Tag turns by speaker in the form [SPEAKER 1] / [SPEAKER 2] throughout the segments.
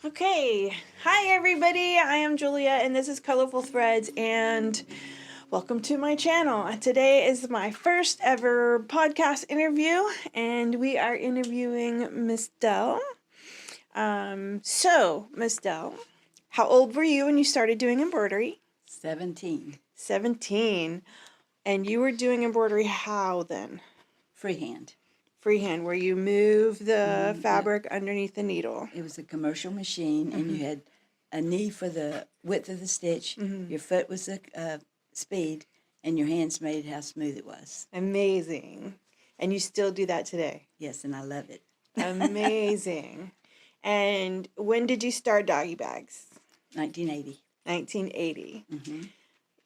[SPEAKER 1] Okay, hi everybody, I am Juliet and this is Colorful Threads and welcome to my channel. Today is my first ever podcast interview and we are interviewing Miss Dell. Miss Dell, how old were you when you started doing embroidery?
[SPEAKER 2] 17.
[SPEAKER 1] 17. And you were doing embroidery how then?
[SPEAKER 2] Freehand.
[SPEAKER 1] Freehand, where you move the fabric underneath the needle.
[SPEAKER 2] It was a commercial machine, and you had a knee for the width of the stitch. Your foot was the speed, and your hands made how smooth it was.
[SPEAKER 1] Amazing. And you still do that today?
[SPEAKER 2] Yes, and I love it.
[SPEAKER 1] Amazing. And when did you start Doggibags?
[SPEAKER 2] 1980.
[SPEAKER 1] 1980.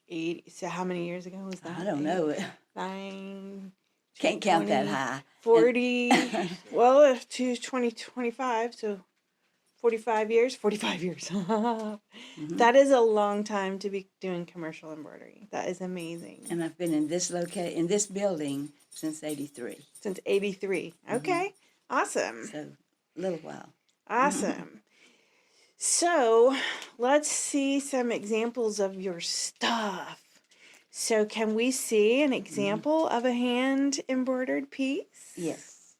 [SPEAKER 1] 80. So how many years ago was that?
[SPEAKER 2] I don't know.
[SPEAKER 1] 9.
[SPEAKER 2] Can't count that high.
[SPEAKER 1] 40. Well, to 2025, so 45 years. 45 years. That is a long time to be doing commercial embroidery. That is amazing.
[SPEAKER 2] And I've been in this building since 83.
[SPEAKER 1] Since 83. Okay. Awesome.
[SPEAKER 2] So a little while.
[SPEAKER 1] Awesome. So let's see some examples of your stuff. So can we see an example of a hand embroidered piece?
[SPEAKER 2] Yes.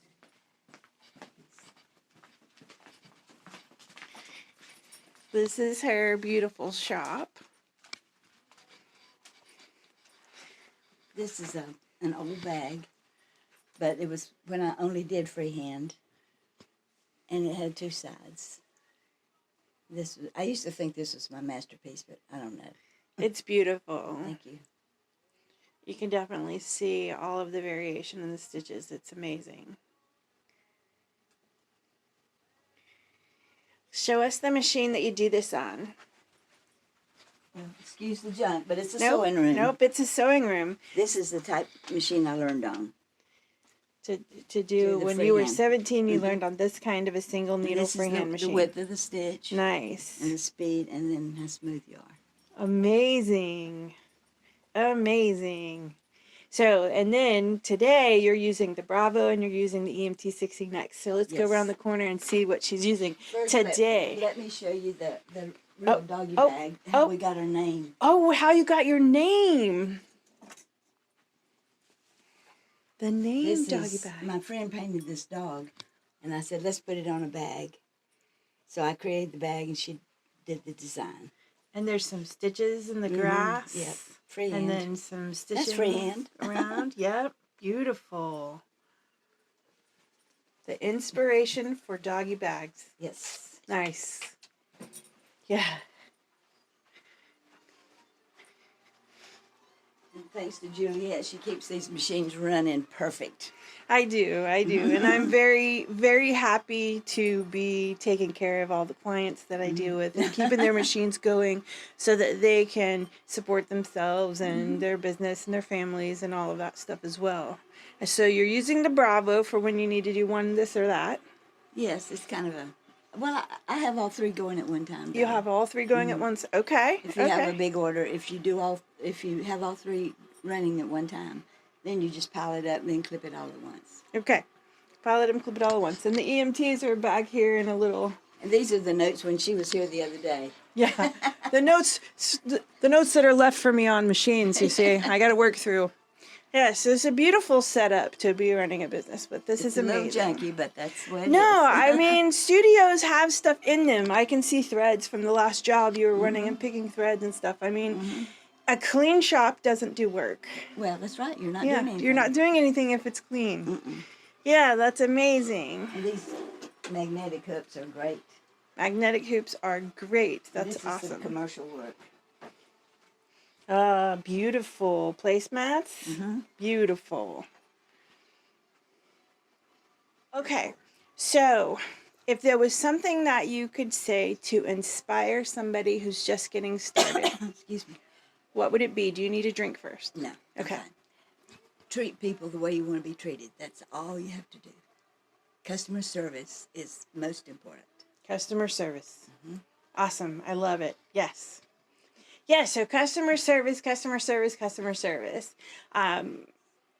[SPEAKER 1] This is her beautiful shop.
[SPEAKER 2] This is an old bag, but it was when I only did freehand, and it had two sides. I used to think this was my masterpiece, but I don't know.
[SPEAKER 1] It's beautiful.
[SPEAKER 2] Thank you.
[SPEAKER 1] You can definitely see all of the variation in the stitches. It's amazing. Show us the machine that you do this on.
[SPEAKER 2] Well, excuse the junk, but it's a sewing room.
[SPEAKER 1] Nope, it's a sewing room.
[SPEAKER 2] This is the type machine I learned on.
[SPEAKER 1] To do when you were 17, you learned on this kind of a single needle freehand machine.
[SPEAKER 2] The width of the stitch.
[SPEAKER 1] Nice.
[SPEAKER 2] And the speed, and then how smooth you are.
[SPEAKER 1] Amazing. Amazing. So, and then today you're using the Bravo and you're using the EMT 60 next. So let's go around the corner and see what she's using today.
[SPEAKER 2] Let me show you the real doggy bag, how we got our name.
[SPEAKER 1] Oh, how you got your name. The name Doggibags.
[SPEAKER 2] My friend painted this dog, and I said, let's put it on a bag. So I created the bag, and she did the design.
[SPEAKER 1] And there's some stitches in the grass.
[SPEAKER 2] Yep, freehand.
[SPEAKER 1] And then some stitches
[SPEAKER 2] That's freehand.
[SPEAKER 1] around. Yep, beautiful. The inspiration for Doggibags.
[SPEAKER 2] Yes.
[SPEAKER 1] Nice. Yeah.
[SPEAKER 2] And thanks to Juliet, she keeps these machines running perfect.
[SPEAKER 1] I do. And I'm very, very happy to be taking care of all the clients that I deal with and keeping their machines going so that they can support themselves and their business and their families and all of that stuff as well. And so you're using the Bravo for when you need to do one this or that.
[SPEAKER 2] Yes, it's kind of well, I have all three going at one time.
[SPEAKER 1] You have all three going at once. Okay.
[SPEAKER 2] If you have a big order, if you have all three running at one time, then you just pile it up and then clip it all at once.
[SPEAKER 1] Okay. Pile it and clip it all at once. And the EMTs are back here in a little...
[SPEAKER 2] And these are the notes when she was here the other day.
[SPEAKER 1] Yeah. The notes that are left for me on machines, you see. I got to work through. Yes, it's a beautiful setup to be running a business with. This is amazing.
[SPEAKER 2] It's a little junky, but that's what it is.
[SPEAKER 1] No, I mean, studios have stuff in them. I can see threads from the last job you were running and picking threads and stuff. I mean, a clean shop doesn't do work.
[SPEAKER 2] Well, that's right. You're not doing anything.
[SPEAKER 1] You're not doing anything if it's clean. Yeah, that's amazing.
[SPEAKER 2] And these magnetic hooks are great.
[SPEAKER 1] Magnetic hoops are great. That's awesome.
[SPEAKER 2] This is some commercial work.
[SPEAKER 1] Beautiful placemats. Beautiful. Okay, so if there was something that you could say to inspire somebody who's just getting started,
[SPEAKER 2] Excuse me.
[SPEAKER 1] What would it be? Do you need a drink first?
[SPEAKER 2] No.
[SPEAKER 1] Okay.
[SPEAKER 2] Fine. Treat people the way you want to be treated. That's all you have to do. Customer service is most important.
[SPEAKER 1] Customer service. Awesome. I love it. Yes. Yeah, so customer service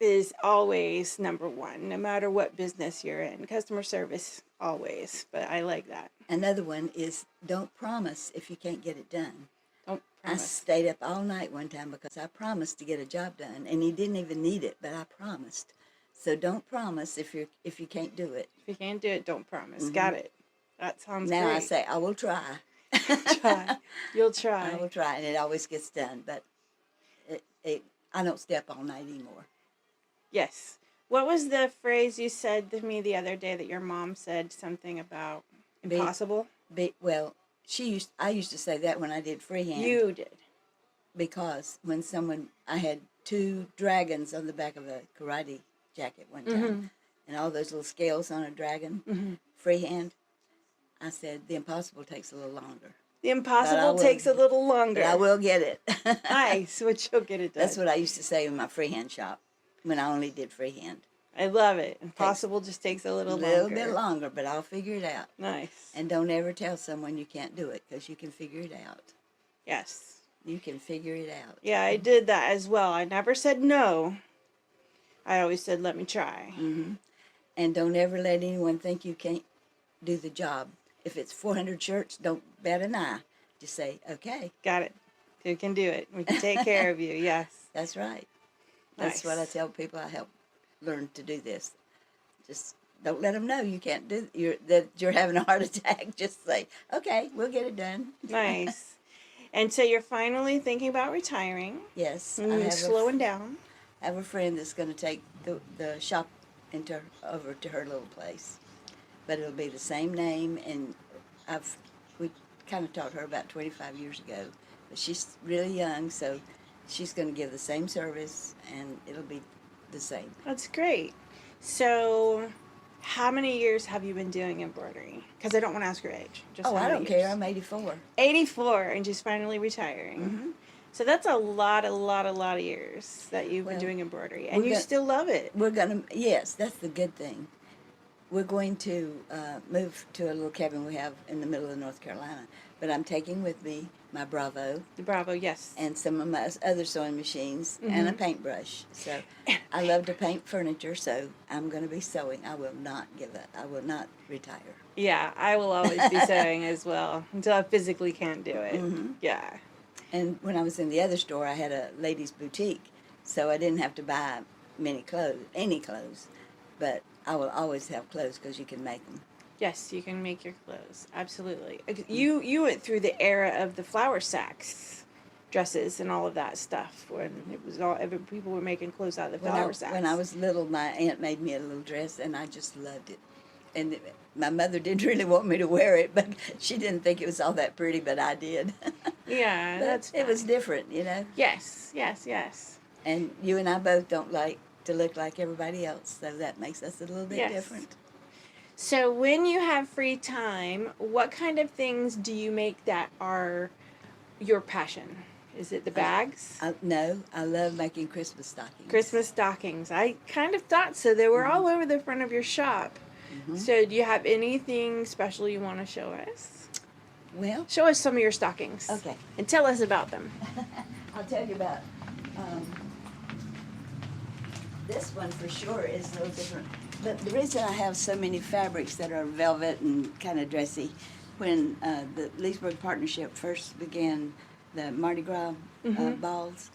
[SPEAKER 1] is always number one, no matter what business you're in. Customer service, always. But I like that.
[SPEAKER 2] another one is don't promise if you can't get it done.
[SPEAKER 1] Don't
[SPEAKER 2] I
[SPEAKER 1] promise.
[SPEAKER 2] stayed up all night one time because I promised to get a job done, and he didn't even need it, but I promised. So don't promise if you can't do it.
[SPEAKER 1] If you can't do it, don't promise. Got it. That sounds
[SPEAKER 2] Now
[SPEAKER 1] great.
[SPEAKER 2] I say I will try.
[SPEAKER 1] Try. You'll try.
[SPEAKER 2] I will try, and it always gets done. But I don't stay up all night anymore.
[SPEAKER 1] Yes. What was the phrase you said to me the other day that your mom said something about impossible?
[SPEAKER 2] Well, I used to say that when I did freehand.
[SPEAKER 1] You did.
[SPEAKER 2] Because when I had 2 dragons on the back of a karate jacket one time, and all those little scales on a dragon, freehand, I said, the impossible takes a little longer.
[SPEAKER 1] The impossible takes a little longer.
[SPEAKER 2] But I will get it.
[SPEAKER 1] Nice, but you'll get it done.
[SPEAKER 2] That's what I used to say in my freehand shop when I only did freehand.
[SPEAKER 1] I love it. Impossible just takes a little longer.
[SPEAKER 2] A little bit longer, but I'll figure it out.
[SPEAKER 1] Nice.
[SPEAKER 2] And don't ever tell someone you can't do it, because you can figure it out.
[SPEAKER 1] Yes.
[SPEAKER 2] You can figure it out.
[SPEAKER 1] Yeah, I did that as well. I never said no. I always said, let me try.
[SPEAKER 2] And don't ever let anyone think you can't do the job. If it's 400 shirts, don't bat an eye. Just say, okay.
[SPEAKER 1] Got it. You can do it. We can take care of you. Yes.
[SPEAKER 2] That's right. That's
[SPEAKER 1] Nice.
[SPEAKER 2] what I tell people I help learn to do this. Just don't let them know you can't do that you're having a heart attack. Just say, okay, we'll get it done.
[SPEAKER 1] Nice. And so you're finally thinking about retiring.
[SPEAKER 2] Yes.
[SPEAKER 1] Slowing down.
[SPEAKER 2] I have a friend that's going to take the shop over to her little place. But it'll be the same name, and we kind of taught her about 25 years ago. But she's really young, so she's going to give the same service, and it'll be the same.
[SPEAKER 1] That's great. So how many years have you been doing embroidery? Because I don't want to ask your age. Just
[SPEAKER 2] I don't care. I'm 84.
[SPEAKER 1] 84, and just finally retiring. So that's a lot of years that you've been doing embroidery, and you still love it.
[SPEAKER 2] Yes, that's the good thing. We're going to move to a little cabin we have in the middle of North Carolina. But I'm taking with me my Bravo.
[SPEAKER 1] The Bravo, yes.
[SPEAKER 2] And some of my other sewing machines and a paintbrush. So I love to paint furniture, so I'm going to be sewing. I will not give up. I will not retire.
[SPEAKER 1] Yeah, I will always be sewing as well until I physically can't do it. Yeah.
[SPEAKER 2] And when I was in the other store, I had a ladies' boutique, so I didn't have to buy any clothes. But I will always have clothes because you can make them.
[SPEAKER 1] Yes, you can make your clothes. Absolutely. You went through the era of the flour sacks, dresses, and all of that stuff when it was people were making clothes out of the flour sacks.
[SPEAKER 2] When I was little, my aunt made me a little dress, and I just loved it. And my mother didn't really want me to wear it, but she didn't think it was all that pretty, but I did.
[SPEAKER 1] Yeah,
[SPEAKER 2] it was different, you know.
[SPEAKER 1] Yes.
[SPEAKER 2] And you and I both don't like to look like everybody else, so that makes us a little bit different.
[SPEAKER 1] So when you have free time, what kind of things do you make that are your passion? Is it the bags?
[SPEAKER 2] No, I love making Christmas stockings.
[SPEAKER 1] Christmas stockings. I kind of thought so. They were all over the front of your shop. So do you have anything special you want to show us?
[SPEAKER 2] Well,
[SPEAKER 1] show us some of your stockings.
[SPEAKER 2] Okay.
[SPEAKER 1] And tell us about them.
[SPEAKER 2] I'll tell you about this one for sure is a little different. But the reason I have so many fabrics that are velvet and kind of dressy, when the Leesburg Partnership first began the Mardi Gras balls,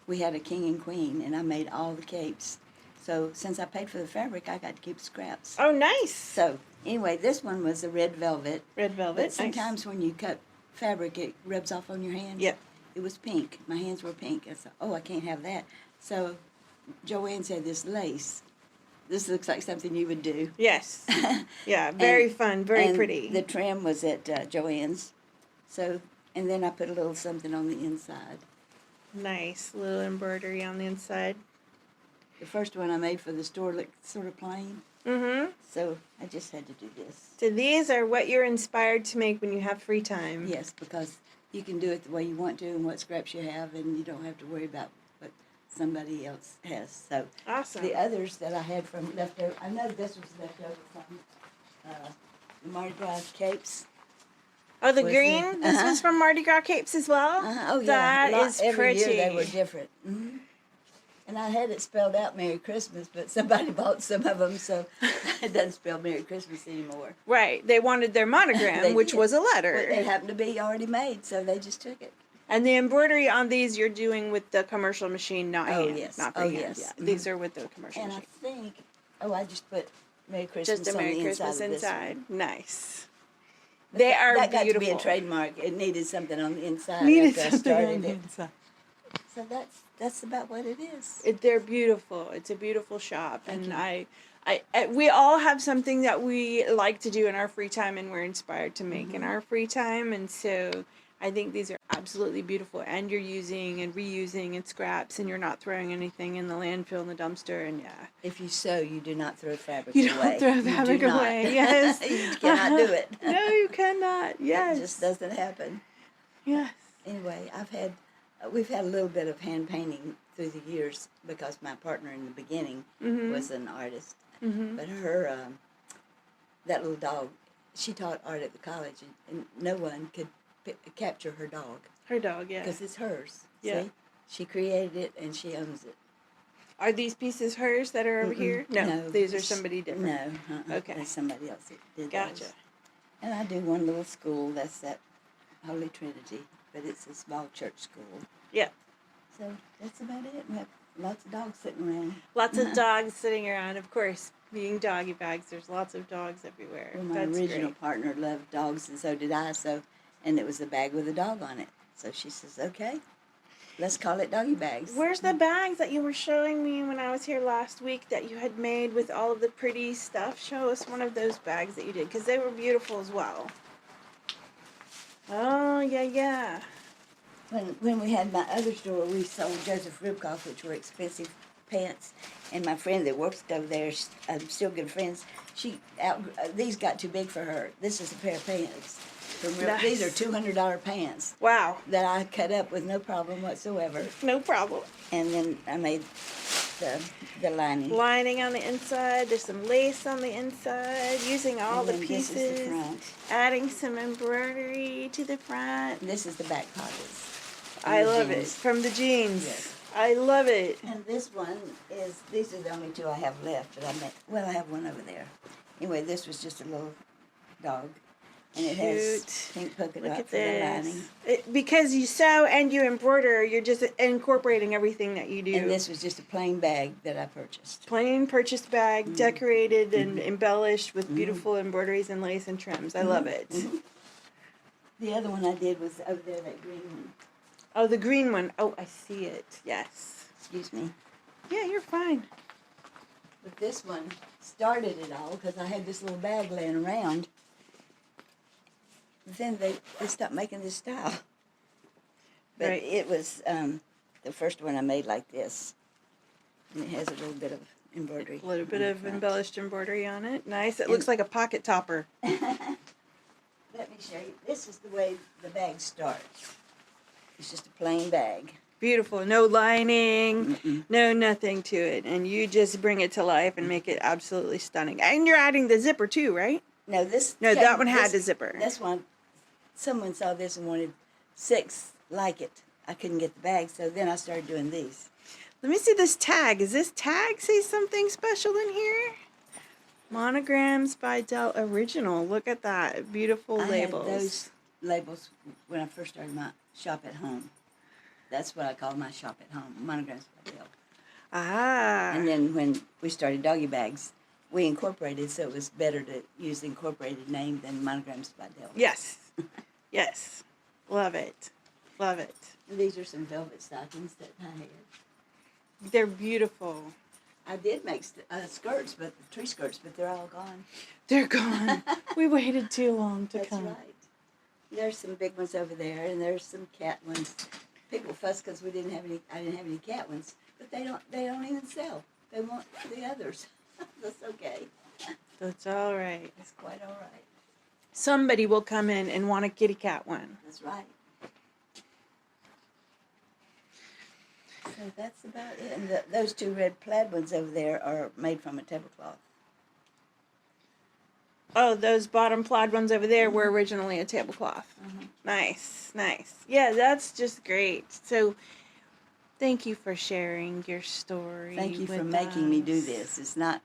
[SPEAKER 2] we had a king and queen, and I made all the capes. So since I paid for the fabric, I got to keep scraps.
[SPEAKER 1] Oh, nice.
[SPEAKER 2] So anyway, this one was a red velvet.
[SPEAKER 1] Red velvet,
[SPEAKER 2] But sometimes when you cut fabric, it rubs off on your hands.
[SPEAKER 1] Yep.
[SPEAKER 2] It was pink. My hands were pink. I said, I can't have that. So Joanne said, this lace, this looks like something you would do.
[SPEAKER 1] Yes. Yeah, very fun, very pretty.
[SPEAKER 2] The trim was at Joanne's. So, and then I put a little something on the inside.
[SPEAKER 1] Nice. Little embroidery on the inside.
[SPEAKER 2] The first one I made for the store looked sort of plain. So I just had to do this.
[SPEAKER 1] So these are what you're inspired to make when you have free time.
[SPEAKER 2] Yes, because you can do it the way you want to and what scraps you have, and you don't have to worry about what somebody else has. So
[SPEAKER 1] awesome.
[SPEAKER 2] The others that I had from leftover, I know this was leftover from the Mardi Gras capes.
[SPEAKER 1] Oh, the green? This was from Mardi Gras capes as well?
[SPEAKER 2] Oh, yeah.
[SPEAKER 1] That is
[SPEAKER 2] Every
[SPEAKER 1] pretty.
[SPEAKER 2] year they were different. And I had it spelled out Merry Christmas, but somebody bought some of them, so it doesn't spell Merry Christmas anymore.
[SPEAKER 1] Right. They wanted their monogram,
[SPEAKER 2] They
[SPEAKER 1] which
[SPEAKER 2] did.
[SPEAKER 1] was a
[SPEAKER 2] But
[SPEAKER 1] letter.
[SPEAKER 2] they happened to be already made, so they just took it.
[SPEAKER 1] And the embroidery on these you're doing with the commercial machine, not
[SPEAKER 2] Oh,
[SPEAKER 1] hand.
[SPEAKER 2] yes.
[SPEAKER 1] Not
[SPEAKER 2] Oh,
[SPEAKER 1] freehand.
[SPEAKER 2] yes.
[SPEAKER 1] Yeah.
[SPEAKER 2] Mhm.
[SPEAKER 1] These are with the commercial
[SPEAKER 2] And I
[SPEAKER 1] machine.
[SPEAKER 2] think, I just put Merry Christmas
[SPEAKER 1] Just a
[SPEAKER 2] on
[SPEAKER 1] Merry
[SPEAKER 2] the
[SPEAKER 1] Christmas
[SPEAKER 2] inside of this one.
[SPEAKER 1] inside. Nice.
[SPEAKER 2] But
[SPEAKER 1] They are
[SPEAKER 2] that got
[SPEAKER 1] beautiful.
[SPEAKER 2] to be a trademark. It needed something on the inside
[SPEAKER 1] Needed
[SPEAKER 2] after I
[SPEAKER 1] something
[SPEAKER 2] started
[SPEAKER 1] on the
[SPEAKER 2] it.
[SPEAKER 1] inside.
[SPEAKER 2] So that's about what it is.
[SPEAKER 1] They're beautiful. It's a beautiful shop,
[SPEAKER 2] Thank
[SPEAKER 1] and
[SPEAKER 2] you.
[SPEAKER 1] we all have something that we like to do in our free time, and we're inspired to make in our free time, and so I think these are absolutely beautiful. And you're using and reusing and scraps, and you're not throwing anything in the landfill in the dumpster, and yeah,
[SPEAKER 2] If you sew, you do not throw fabric
[SPEAKER 1] you
[SPEAKER 2] away.
[SPEAKER 1] don't throw
[SPEAKER 2] You do
[SPEAKER 1] fabric
[SPEAKER 2] not.
[SPEAKER 1] away. Yes,
[SPEAKER 2] You cannot do it.
[SPEAKER 1] No, you cannot. Yes,
[SPEAKER 2] It just doesn't happen.
[SPEAKER 1] yes.
[SPEAKER 2] Anyway, we've had a little bit of hand painting through the years because my partner in the beginning was an artist. But her, that little dog, she taught art at the college, and no one could capture her dog
[SPEAKER 1] Her dog, yeah.
[SPEAKER 2] because it's hers.
[SPEAKER 1] Yeah.
[SPEAKER 2] See? She created it and she owns it.
[SPEAKER 1] Are these pieces hers that are over here? No, these are
[SPEAKER 2] it's-
[SPEAKER 1] somebody different.
[SPEAKER 2] No,
[SPEAKER 1] Okay.
[SPEAKER 2] That's somebody else that did
[SPEAKER 1] Gotcha.
[SPEAKER 2] those. And I do one little school that's at Holy Trinity, but it's a small church school.
[SPEAKER 1] Yeah.
[SPEAKER 2] So that's about it. We have lots of dogs sitting around.
[SPEAKER 1] Lots of dogs sitting around, of course. Being Doggibags, there's lots of dogs everywhere.
[SPEAKER 2] Well, my
[SPEAKER 1] That's
[SPEAKER 2] original
[SPEAKER 1] great.
[SPEAKER 2] partner loved dogs, and so did I. And it was a bag with a dog on it. So she says, "Okay, let's call it Doggibags."
[SPEAKER 1] Where's the bags that you were showing me when I was here last week that you had made with all of the pretty stuff? Show us one of those bags that you did, because they were beautiful as well. Oh, yeah.
[SPEAKER 2] When we had my other store, we sold Joseph Ribkoff, which were expensive pants. And my friend that works over there, I'm still good friends. These got too big for her. This is a pair of pants.
[SPEAKER 1] Nice.
[SPEAKER 2] These are $200 pants
[SPEAKER 1] Wow.
[SPEAKER 2] that I cut up with no problem whatsoever.
[SPEAKER 1] No problem.
[SPEAKER 2] And then I made the lining.
[SPEAKER 1] Lining on the inside. There's some lace on the inside. Using all
[SPEAKER 2] And
[SPEAKER 1] the
[SPEAKER 2] then
[SPEAKER 1] pieces.
[SPEAKER 2] This is the front.
[SPEAKER 1] Adding some embroidery to the front.
[SPEAKER 2] And this is the back pockets.
[SPEAKER 1] I
[SPEAKER 2] the
[SPEAKER 1] love it.
[SPEAKER 2] jeans.
[SPEAKER 1] From the jeans.
[SPEAKER 2] Yes.
[SPEAKER 1] I love it.
[SPEAKER 2] And this one these are the only two I have left that I made. Well, I have one over there. Anyway, this was just a little dog. And it has
[SPEAKER 1] Cute.
[SPEAKER 2] pink polka
[SPEAKER 1] Look
[SPEAKER 2] dot
[SPEAKER 1] at
[SPEAKER 2] for the lining.
[SPEAKER 1] this. Because you sew and you embroider, you're just incorporating everything that you do.
[SPEAKER 2] And this was just a plain bag that I purchased.
[SPEAKER 1] Plain purchased bag, decorated and embellished with beautiful embroideries and lace and trims. I love it.
[SPEAKER 2] The other one I did was over there, that green one.
[SPEAKER 1] Oh, the green one. Oh, I see it. Yes.
[SPEAKER 2] Excuse me.
[SPEAKER 1] Yeah, you're fine.
[SPEAKER 2] But this one started it all because I had this little bag laying around. Then they stopped making this style. But
[SPEAKER 1] Right.
[SPEAKER 2] it was the first one I made like this. And it has a little bit of embroidery.
[SPEAKER 1] A little bit
[SPEAKER 2] on the
[SPEAKER 1] of
[SPEAKER 2] front.
[SPEAKER 1] embellished embroidery on it. Nice. It
[SPEAKER 2] And-
[SPEAKER 1] looks like a pocket topper.
[SPEAKER 2] Let me show you. This is the way the bag starts. It's just a plain bag.
[SPEAKER 1] Beautiful. No lining, no nothing to it. And you just bring it to life and make it absolutely stunning. And you're adding the zipper too, right?
[SPEAKER 2] No, this.
[SPEAKER 1] No, that one had the zipper.
[SPEAKER 2] That's one. Someone saw this and wanted 6 like it. I couldn't get the bag, so then I started doing these.
[SPEAKER 1] Let me see this tag. Is this tag say something special in here? Monograms by Dell Original. Look at that. Beautiful labels.
[SPEAKER 2] I had those labels when I first started my shop at home. That's what I called my shop at home, Monograms by Dell.
[SPEAKER 1] Ah.
[SPEAKER 2] And then when we started Doggibags, we incorporated, so it was better to use the incorporated name than Monograms by Dell.
[SPEAKER 1] Yes. Yes. Love it. Love it.
[SPEAKER 2] And these are some velvet stockings that I had.
[SPEAKER 1] They're beautiful.
[SPEAKER 2] I did make skirts, but tree skirts, but they're all gone.
[SPEAKER 1] They're gone. We waited too long to
[SPEAKER 2] That's
[SPEAKER 1] come.
[SPEAKER 2] right. There's some big ones over there, and there's some cat ones. People fuss because I didn't have any cat ones, but they don't even sell. They want the others. That's okay.
[SPEAKER 1] That's all right.
[SPEAKER 2] That's quite all right.
[SPEAKER 1] Somebody will come in and want a kitty cat one.
[SPEAKER 2] That's right. So that's about it. And those 2 red plaid ones over there are made from a tablecloth.
[SPEAKER 1] Oh, those bottom plaid ones over there were originally a tablecloth. Nice, nice. Yeah, that's just great. So Thank you for sharing your story.
[SPEAKER 2] Thank you for
[SPEAKER 1] with
[SPEAKER 2] making me do
[SPEAKER 1] us.
[SPEAKER 2] this. It's not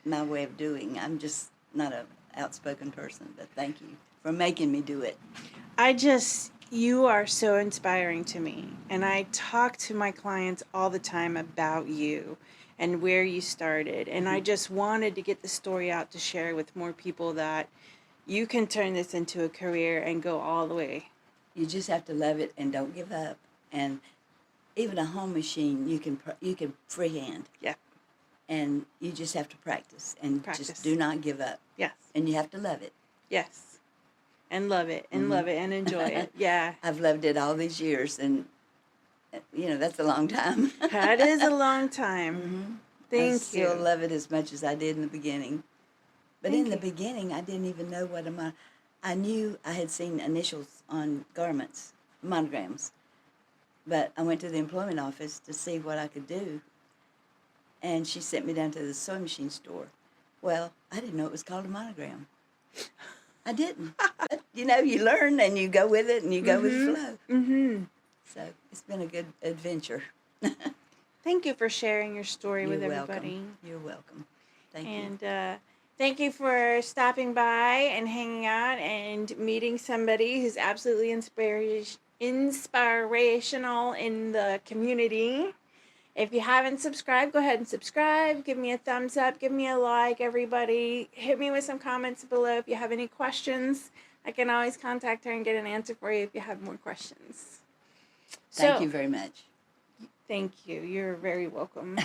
[SPEAKER 2] my way of doing. I'm just not a outspoken person, but thank you for making me do it.
[SPEAKER 1] You are so inspiring to me. And I talk to my clients all the time about you and where you started. And I just wanted to get the story out to share with more people that you can turn this into a career and go all the way.
[SPEAKER 2] You just have to love it and don't give up. And even a home machine, you can freehand,
[SPEAKER 1] Yeah,
[SPEAKER 2] and you just have to practice and
[SPEAKER 1] practice.
[SPEAKER 2] just do not give up.
[SPEAKER 1] Yes,
[SPEAKER 2] And you have to love it.
[SPEAKER 1] yes. And love it, and love it, and enjoy it. Yeah.
[SPEAKER 2] I've loved it all these years, and that's a long time.
[SPEAKER 1] That is a long time.
[SPEAKER 2] I
[SPEAKER 1] Thank
[SPEAKER 2] still
[SPEAKER 1] you.
[SPEAKER 2] love it as much as I did in the beginning. But
[SPEAKER 1] Thank
[SPEAKER 2] in the
[SPEAKER 1] you.
[SPEAKER 2] beginning, I didn't even know what I knew I had seen initials on garments, monograms. But I went to the employment office to see what I could do, and she sent me down to the sewing machine store. Well, I didn't know it was called a monogram. I didn't. But, you learn and you go with it and you go with the flow.
[SPEAKER 1] Mm-hmm.
[SPEAKER 2] So it's been a good adventure.
[SPEAKER 1] Thank you for sharing your story
[SPEAKER 2] You're
[SPEAKER 1] with
[SPEAKER 2] welcome.
[SPEAKER 1] everybody.
[SPEAKER 2] You're welcome. Thank you.
[SPEAKER 1] And thank you for stopping by and hanging out and meeting somebody who's absolutely inspirational in the community. If you haven't subscribed, go ahead and subscribe. Give me a thumbs up. Give me a like, everybody. Hit me with some comments below if you have any questions. I can always contact her and get an answer for you if you have more questions.
[SPEAKER 2] Thank you very much.
[SPEAKER 1] Thank you. You're very welcome.